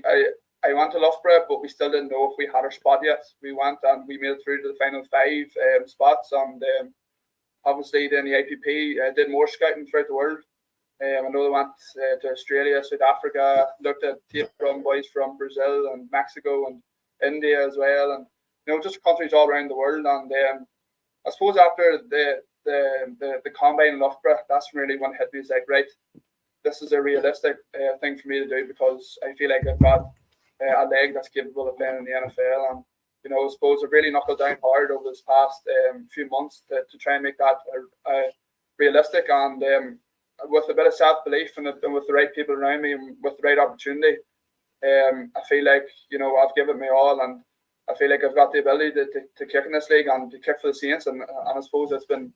went to Loughborough, but we still didn't know if we had our spot yet. We went and we made it through to the final 5 spots, and obviously then the IPP did more scouting throughout the world. I know they went to Australia, South Africa, looked at tape from boys from Brazil and Mexico and India as well, and just countries all around the world. And I suppose after the combine in Loughborough, that's really when it hit me. It's like, right, this is a realistic thing for me to do, because I feel like I've got a leg that's capable of playing in the NFL. And I suppose I've really knuckled down hard over this past few months to try and make that realistic, and with a bit of self-belief and with the right people around me and with the right opportunity, I feel like I've given it my all, and I feel like I've got the ability to kick in this league and to kick for the Saints, and I suppose it's been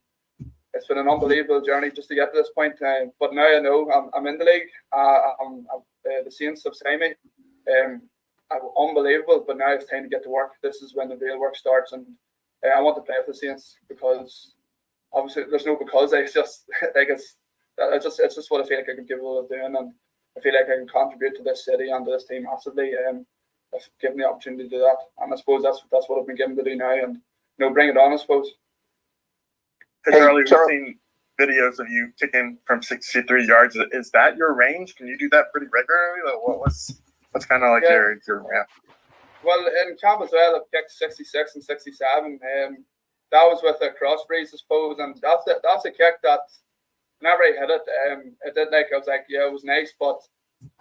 an unbelievable journey just to get to this point. But now I know I'm in the league. The Saints have signed me. Unbelievable, but now it's time to get to work. This is when the real work starts, and I want to play for the Saints, because obviously there's no because. It's just like it's just what I feel like I can capable of doing, and I feel like I can contribute to this city and to this team massively. If given the opportunity to do that, and I suppose that's what I've been given to do now, and bring it on, I suppose. Hey, Charlie, we've seen videos of you kicking from 63 yards. Is that your range? Can you do that pretty regularly? Like, what's kind of like your yeah? Well, in camp as well, I've kicked 66 and 67. That was with a cross brace, I suppose, and that's a kick that whenever I hit it, it did I was like, yeah, it was nice, but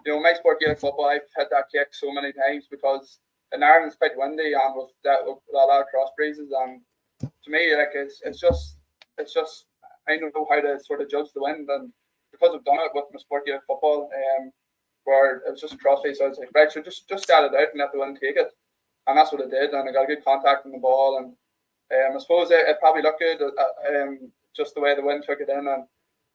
my sport, Gaelic football, I've hit that kick so many times, because in Ireland it's quite windy and with a lot of cross braces, and to me, like it's just I don't know how to sort of judge the wind, and because I've done it with my sport, Gaelic football, where it was just a cross brace, so I was like, right, so just get it out and let the wind take it, and that's what I did, and I got a good contact on the ball, and I suppose it probably looked good, just the way the wind took it in, and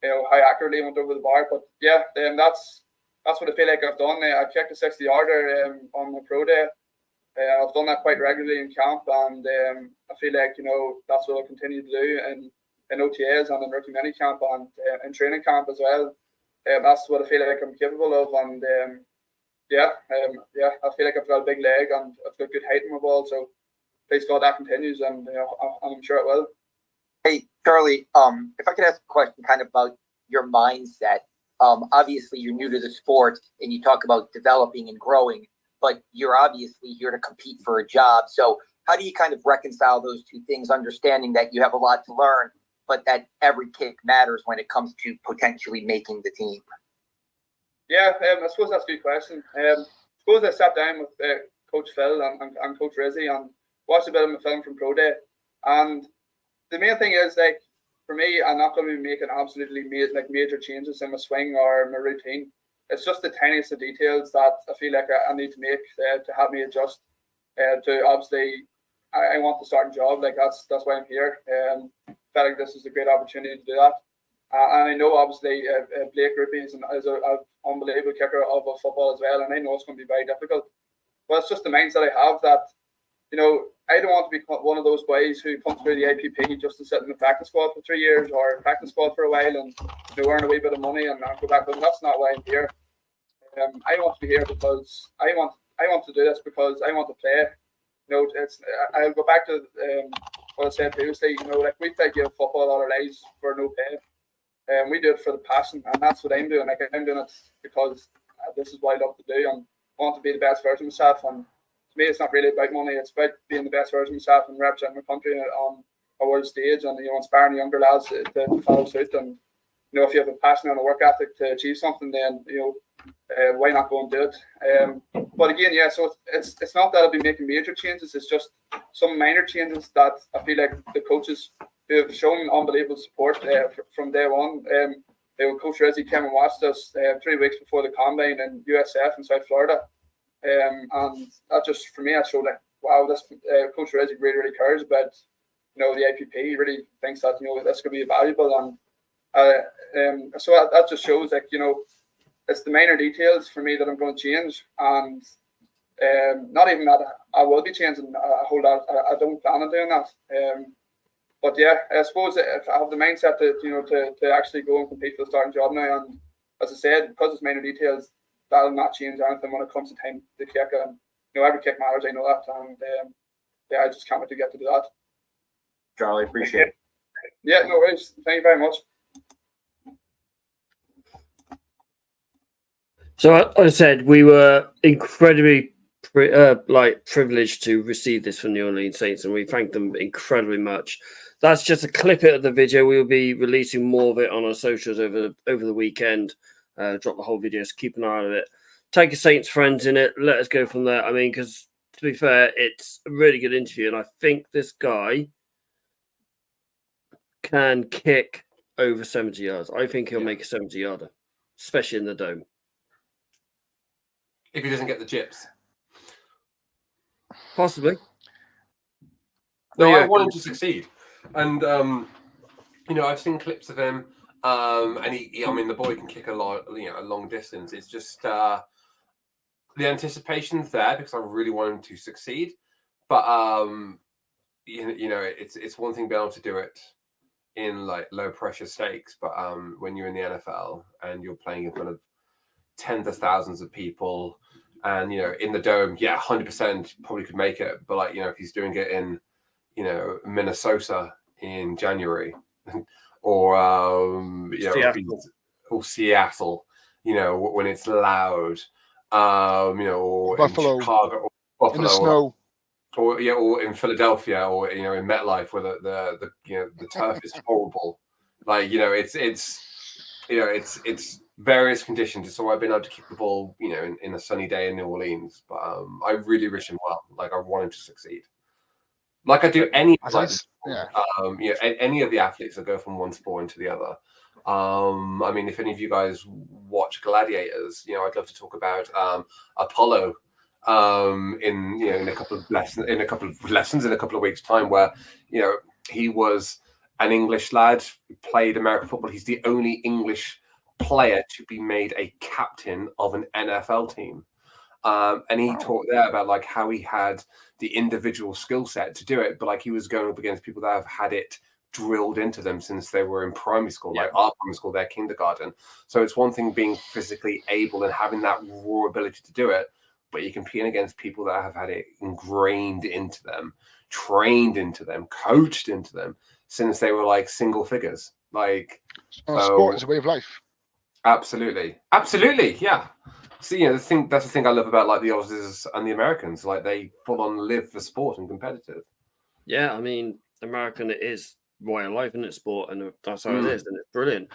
how accurately it went over the bar. But yeah, that's what I feel like I've done. I kicked a 60-yarder on my pro day. I've done that quite regularly in camp, and I feel like that's what I'll continue to do in OTAs and in rookie mini camp and in training camp as well. That's what I feel like I'm capable of, and I feel like I've got a big leg and I've got good height in my ball. So please God that continues, and I'm sure it will. Hey, Charlie, if I could ask a question kind of about your mindset. Obviously, you're new to the sport and you talk about developing and growing, but you're obviously here to compete for a job. So how do you kind of reconcile those two things, understanding that you have a lot to learn, but that every kick matters when it comes to potentially making the team? Yeah, I suppose that's a good question. I suppose I sat down with Coach Phil and Coach Rizzy and watched a bit of my film from Pro Day. And the main thing is, like, for me, I'm not going to be making absolutely major changes in my swing or my routine. It's just the tiniest of details that I feel like I need to make to have me adjust. To obviously, I want the starting job. Like that's why I'm here. Felt like this is a great opportunity to do that. And I know obviously Blake Ruppy is an unbelievable kicker of football as well, and I know it's going to be very difficult. But it's just the mindset I have that, I don't want to be one of those boys who comes through the IPP just to sit in the practice squad for 3 years or practice squad for a while and earn a wee bit of money and go back. But that's not why I'm here. I want to be here because I want to do this because I want to play. I'll go back to what I said previously. Like we play Gaelic football all our lives for no pay. We do it for the passion, and that's what I'm doing. Like I'm doing it because this is what I love to do, and I want to be the best version of myself. And to me, it's not really about money. It's about being the best version of myself and representing my country on a world stage, and inspiring younger lads to follow suit. And if you have a passion and a work ethic to achieve something, then why not go and do it? But again, yeah. So it's not that I'll be making major changes. It's just some minor changes that I feel like the coaches who have shown unbelievable support from day one. Coach Rizzy came and watched us 3 weeks before the combine in USF in South Florida. And that just, for me, I showed like, wow, this Coach Rizzy really cares about, the IPP. He really thinks that, this could be valuable. And so that just shows, like, it's the minor details for me that I'm going to change, and not even that I will be changing a whole lot. I don't plan on doing that. But yeah, I suppose if I have the mindset to actually go and compete for the starting job now, and as I said, because it's minor details, that'll not change anything when it comes to time to kick. And every kick matters. I know that, and yeah, I just can't wait to get to do that. Charlie, appreciate it. Yeah, no worries. Thank you very much. So, as I said, we were incredibly privileged to receive this from New Orleans Saints, and we thank them incredibly much. That's just a clip of the video. We will be releasing more of it on our socials over the weekend. Drop the whole video, so keep an eye on it. Take your Saints friends in it. Let us go from there. I mean, because to be fair, it's a really good interview, and I think this guy can kick over 70 yards. I think he'll make a 70-yarder, especially in the dome. If he doesn't get the chips. Possibly. No, I want him to succeed. And, I've seen clips of him, and I mean, the boy can kick a long distance. It's just the anticipation's there because I really want him to succeed. But, it's one thing being able to do it in like low pressure stakes, but when you're in the NFL and you're playing in front of tens of thousands of people, and in the dome, 100% probably could make it. But like if he's doing it in Minnesota in January, or Seattle, when it's loud, or Buffalo, in Chicago, or Buffalo, in the snow. Or in Philadelphia, or in MetLife, where the turf is horrible. Like it's various conditions. So I've been able to kick the ball, in a sunny day in New Orleans. But I really wish him well. Like I want him to succeed. Like I do any any of the athletes that go from one sport into the other. I mean, if any of you guys watch Gladiators, I'd love to talk about Apollo. In a couple of lessons in a couple of weeks' time, where he was an English lad, played American football. He's the only English player to be made a captain of an NFL team, and he talked there about like how he had the individual skill set to do it, but like he was going up against people that have had it drilled into them since they were in primary school, like our primary school, their kindergarten. So it's one thing being physically able and having that raw ability to do it, but you're competing against people that have had it ingrained into them, trained into them, coached into them since they were like single figures. Like, sport is a way of life. Absolutely, yeah. So that's the thing I love about like the Aussies and the Americans. Like they full on live for sport and competitive. Yeah, I mean, American it is way of life, isn't it? Sport, and that's how it is, and it's brilliant.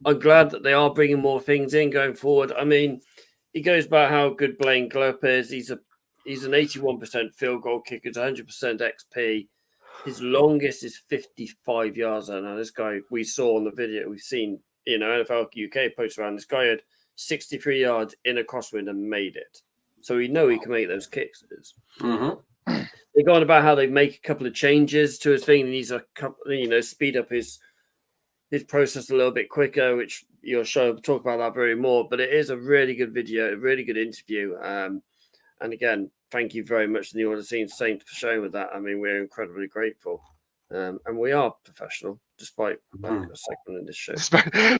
I'm glad that they are bringing more things in going forward. I mean, he goes about how good Blaine Glup is. He's an 81% field goal kicker, 100% XP. His longest is 55 yards. Now, this guy we saw on the video, we've seen, NFL UK post around. This guy had 63 yards in a crosswind and made it. So we know he can make those kicks. Mm-hmm. They're going about how they make a couple of changes to his thing. He needs a couple, speed up his process a little bit quicker, which your show will talk about that very more. But it is a really good video, a really good interview. And again, thank you very much to the New Orleans Saints for showing with that. I mean, we're incredibly grateful. And we are professional, despite a segment in this show.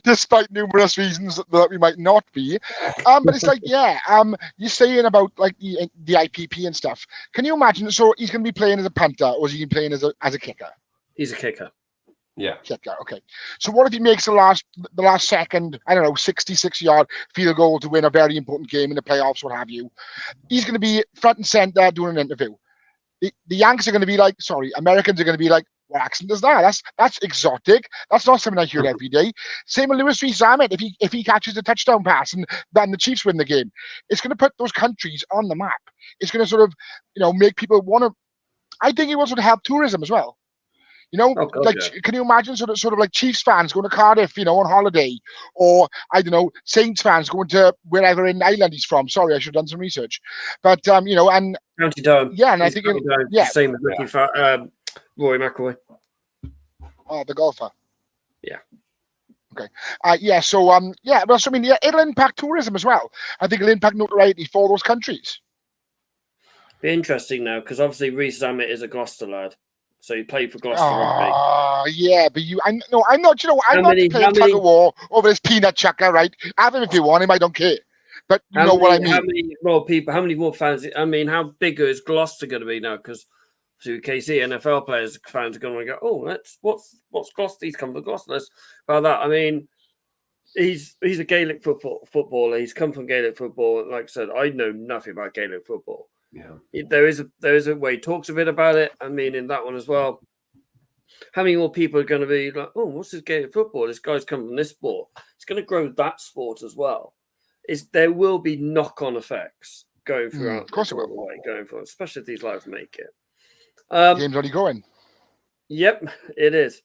Despite numerous reasons that we might not be. But it's like, you're saying about like the IPP and stuff. Can you imagine? So he's going to be playing as a punter, or is he playing as a kicker? He's a kicker. Yeah. Kicker. Okay. So what if he makes the last second, 66-yard field goal to win a very important game in the playoffs, what have you? He's going to be front and center doing an interview. The Yanks are going to be like, Americans are going to be like, what accent is that? That's exotic. That's not something I hear every day. Same with Lewis Rees-Zammit. If he catches a touchdown pass and then the Chiefs win the game, it's going to put those countries on the map. It's going to sort of, make people want to. I think it will sort of help tourism as well. Can you imagine sort of like Chiefs fans going to Cardiff, on holiday, or I don't know, Saints fans going to wherever in Ireland he's from. Sorry, I should have done some research, but and County Durham. Yeah, and I think same as Rory McIlroy. Oh, the golfer. Yeah. Okay. Yeah. So yeah. Well, so I mean, yeah, it'll impact tourism as well. I think it'll impact notoriety for those countries. Be interesting now because obviously Reece Zammit is a Gloucester lad, so he played for Gloucester Rugby. Yeah, but I'm not. You know, I'm not playing tug of war over this peanut chucker, right? Have him if you want him. I don't care. But you know what I mean. How many more people? How many more fans? I mean, how bigger is Gloucester going to be now? Because to KC NFL players, fans are going to go, oh, what's Gloucester? He's come from Gloucester. Let's about that. I mean, he's a Gaelic footballer. He's come from Gaelic football. Like I said, I know nothing about Gaelic football. Yeah, there is a way he talks a bit about it. I mean, in that one as well. How many more people are going to be like, oh, what's this Gaelic football? This guy's come from this sport. It's going to grow that sport as well. There will be knock-on effects going throughout. Of course, it will. Going forward, especially if these lads make it. Game's already going. Yep, it is.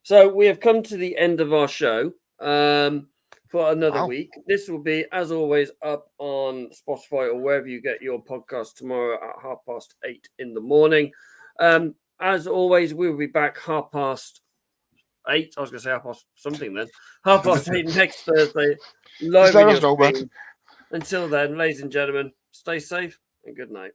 So we have come to the end of our show for another week. This will be, as always, up on Spotify or wherever you get your podcast tomorrow at 8:30 in the morning. As always, we'll be back 8:30. I was going to say 8:00 something then. 8:30 next Thursday. Live. Until then, ladies and gentlemen, stay safe and good night.